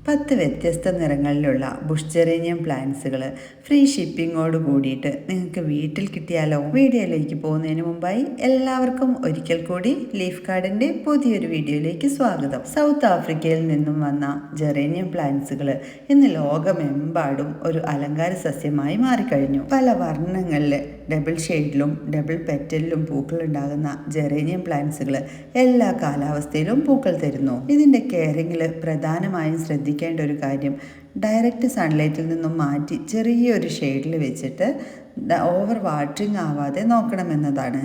10 വ്യത്യസ്ത നിറങ്ങളിലുള്ള Bush geranium പ്ലാന്റ്സുകൾ free ഷിപ്പിങ്ങോട് കൂടിയിട്ട് നിങ്ങൾക്ക് വീട്ടിൽ കിട്ടിയാലോ? വീഡിയോയിലേക്ക് പോകുന്നതിന് മുമ്പായി എല്ലാവർക്കും ഒരിക്കൽ കൂടി ലീഫ് ഗാർഡൻ്റെ പുതിയൊരു വീഡിയോയിലേക്ക് സ്വാഗതം. സൗത്ത് ആഫ്രിക്കയിൽ നിന്നും വന്ന ജെറേനിയം പ്ലാന്റ്സുകൾ ഇന്ന് ലോകമെമ്പാടും ഒരു അലങ്കാര സസ്യമായി മാറിക്കഴിഞ്ഞു. പല വർണ്ണങ്ങളിൽ ഡബിൾ ഷെയ്ഡിലും ഡബിൾ പെറ്റലിലും പൂക്കൾ ഉണ്ടാകുന്ന ജെറേനിയം പ്ലാന്റ്സുകൾ എല്ലാ കാലാവസ്ഥയിലും പൂക്കൾ തരുന്നു. ഇതിൻ്റെ കെയറിങ്ങിൽ പ്രധാനമായും ശ്രദ്ധിക്കേണ്ട ഒരു കാര്യം ഡയറക്റ്റ് സൺലൈറ്റിൽ നിന്നും മാറ്റി ചെറിയൊരു ഷെയ്ഡിൽ വെച്ചിട്ട് ഓവർ വാട്ടറിങ് ആവാതെ നോക്കണമെന്നതാണ്.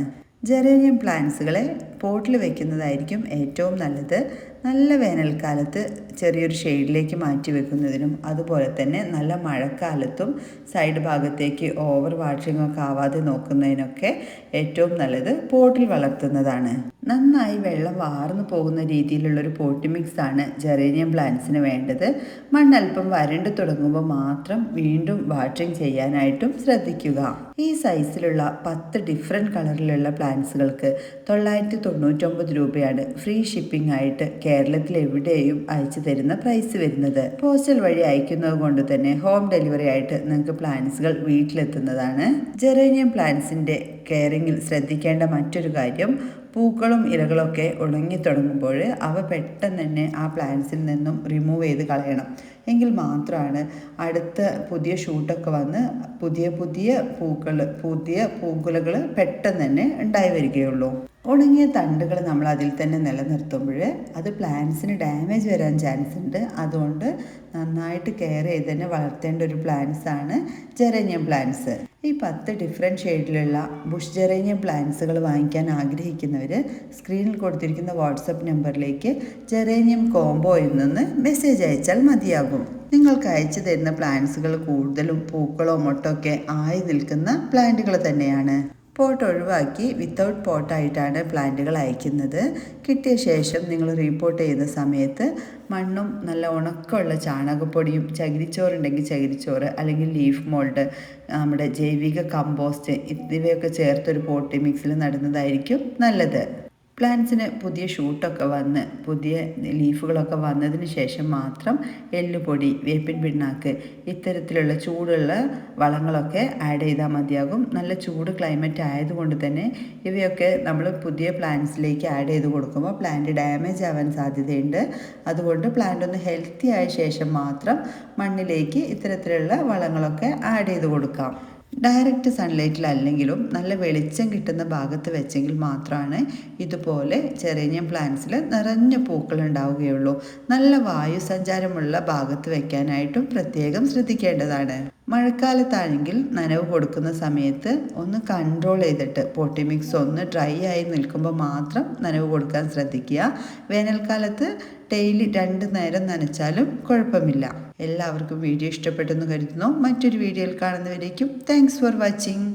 ജെറേനിയം പ്ലാന്റ്സുകളെ പോട്ടിൽ വെക്കുന്നതായിരിക്കും ഏറ്റവും നല്ലത്. നല്ല വേനൽക്കാലത്ത് ചെറിയൊരു ഷെയ്ഡിലേക്ക് മാറ്റി വെക്കുന്നതിനും അതുപോലെ തന്നെ നല്ല മഴക്കാലത്തും സൈഡ് ഭാഗത്തേക്ക് ഓവർ വാട്ടറിങ് ഒക്കെ ആവാതെ നോക്കുന്നതിനൊക്കെ ഏറ്റവും നല്ലത് പോട്ടിൽ വളർത്തുന്നതാണ്. നന്നായി വെള്ളം വാർന്നു പോകുന്ന രീതിയിലുള്ളൊരു പോട്ടി മിക്സ് ആണ് ജെറേനിയം പ്ലാന്റ്സിന് വേണ്ടത്. മണ്ണല്പം വരണ്ടു തുടങ്ങുമ്പോൾ മാത്രം വീണ്ടും വാട്ടറിങ് ചെയ്യാനായിട്ടും ശ്രദ്ധിക്കുക. ഈ സൈസിലുള്ള 10 ഡിഫറെൻറ്റ് കളറിലുള്ള പ്ലാന്റ്സുകൾക്ക് 999 രൂപയാണ് ഫ്രീ ഷിപ്പിംഗ് ആയിട്ട് കേരളത്തിൽ എവിടെയും അയച്ചു തരുന്ന പ്രൈസ് വരുന്നത്. പോസ്റ്റൽ വഴി അയക്കുന്നത് കൊണ്ട് തന്നെ ഹോം ഡെലിവറി ആയിട്ട് നിങ്ങൾക്ക് പ്ലാന്റ്സുകൾ വീട്ടിലെത്തുന്നതാണ്. ജെറേനിയം പ്ലാന്റ്സിൻ്റെ കെയറിങ്ങിൽ ശ്രദ്ധിക്കേണ്ട മറ്റൊരു കാര്യം, പൂക്കളും ഇലകളൊക്കെ ഉണങ്ങി തുടങ്ങുമ്പോൾ അവ പെട്ടെന്ന് തന്നെ ആ പ്ലാന്റ്സിൽ നിന്നും റിമൂവ് ചെയ്ത് കളയണം. എങ്കിൽ മാത്രമാണ് അടുത്ത പുതിയ ഷൂട്ടൊക്കെ വന്ന് പുതിയ പൂക്കുലകൾ പെട്ടെന്ന് തന്നെ ഉണ്ടായി വരികയുള്ളൂ. ഉണങ്ങിയ തണ്ടുകൾ നമ്മൾ അതിൽ തന്നെ നിലനിർത്തുമ്പോൾ അത് പ്ലാന്റ്സിന് ഡാമേജ് വരാൻ ചാൻസ് ഉണ്ട്. അതുകൊണ്ട് നന്നായിട്ട് കെയർ ചെയ്ത് തന്നെ വളർത്തേണ്ട ഒരു പ്ലാന്റ്സ് ആണ് ജെറേനിയം പ്ലാന്റ്സ്. ഈ 10 ഡിഫറെൻറ്റ് ഷെയ്ഡിലുള്ള ബുഷ് ജെറേനിയം പ്ലാന്റ്സുകൾ വാങ്ങിക്കാൻ ആഗ്രഹിക്കുന്നവർ സ്ക്രീനിൽ കൊടുത്തിരിക്കുന്ന വാട്സപ്പ് നമ്പറിലേക്ക് ജെറേനിയം കോംബോ എന്നൊന്ന് മെസ്സേജ് അയച്ചാൽ മതിയാകും. നിങ്ങൾക്ക് അയച്ചു തരുന്ന പ്ലാന്റ്സുകൾ കൂടുതലും പൂക്കളോ മൊട്ടൊക്കെ ആയി നിൽക്കുന്ന പ്ലാന്റുകൾ തന്നെയാണ്. പോട്ട് ഒഴിവാക്കി വിത്തൗട്ട് പോട്ടായിട്ടാണ് പ്ലാന്റുകൾ അയക്കുന്നത്. കിട്ടിയ ശേഷം നിങ്ങൾ റീപോർട്ട് ചെയ്യുന്ന സമയത്ത് മണ്ണും നല്ല ഉണക്കമുള്ള ചാണകപ്പൊടിയും ചകിരിച്ചോറുണ്ടെങ്കിൽ ചകിരിച്ചോറ് അല്ലെങ്കിൽ ലീഫ് മോൾഡ്, നമ്മുടെ ജൈവിക കമ്പോസ്റ്റ് ഇവയൊക്കെ ചേർത്തൊരു പോട്ടി മിക്സിൽ നടുന്നതായിരിക്കും നല്ലത്. പ്ലാന്റ്സിന് പുതിയ ഷൂട്ടൊക്കെ വന്ന് പുതിയ ലീഫുകളൊക്കെ വന്നതിന് ശേഷം മാത്രം എല്ലുപൊടി, വേപ്പിൻ പിണ്ണാക്ക് ഇത്തരത്തിലുള്ള ചൂടുള്ള വളങ്ങളൊക്കെ ആഡ് ചെയ്താൽ മതിയാകും. നല്ല ചൂട് ക്ലൈമറ്റ് ആയതുകൊണ്ട് തന്നെ ഇവയൊക്കെ നമ്മൾ പുതിയ പ്ലാന്റ്സിലേക്ക് ആഡ് ചെയ്ത് കൊടുക്കുമ്പോൾ പ്ലാന്റ് ഡാമേജ് ആവാൻ സാധ്യതയുണ്ട്. അതുകൊണ്ട് പ്ലാന്റ് ഒന്ന് ഹെൽത്തി ആയ ശേഷം മാത്രം മണ്ണിലേക്ക് ഇത്തരത്തിലുള്ള വളങ്ങളൊക്കെ ആഡ് ചെയ്ത് കൊടുക്കാം. ഡയറക്റ്റ് സൺലൈറ്റിലല്ലെങ്കിലും നല്ല വെളിച്ചം കിട്ടുന്ന ഭാഗത്ത് വെച്ചെങ്കിൽ മാത്രമാണ് ഇതുപോലെ ജെറേനിയം പ്ലാന്റ്സിൽ നിറഞ്ഞ പൂക്കൾ ഉണ്ടാവുകയുള്ളൂ. നല്ല വായു സഞ്ചാരമുള്ള ഭാഗത്ത് വെക്കാനായിട്ടും പ്രത്യേകം ശ്രദ്ധിക്കേണ്ടതാണ്. മഴക്കാലത്താണെങ്കിൽ നനവ് കൊടുക്കുന്ന സമയത്ത് ഒന്ന് കൺട്രോൾ ചെയ്തിട്ട് പോട്ടി മിക്സ് ഒന്ന് ഡ്രൈ ആയി നിൽക്കുമ്പോൾ മാത്രം നനവ് കൊടുക്കാൻ ശ്രദ്ധിക്കുക. വേനൽക്കാലത്ത് ഡെയിലി 2 നേരം നനച്ചാലും കുഴപ്പമില്ല. എല്ലാവർക്കും വീഡിയോ ഇഷ്ടപ്പെട്ടെന്ന് കരുതുന്നു. മറ്റൊരു വീഡിയോയിൽ കാണുന്നവരേക്കും താങ്ക്സ് ഫോർ വാച്ചിങ്.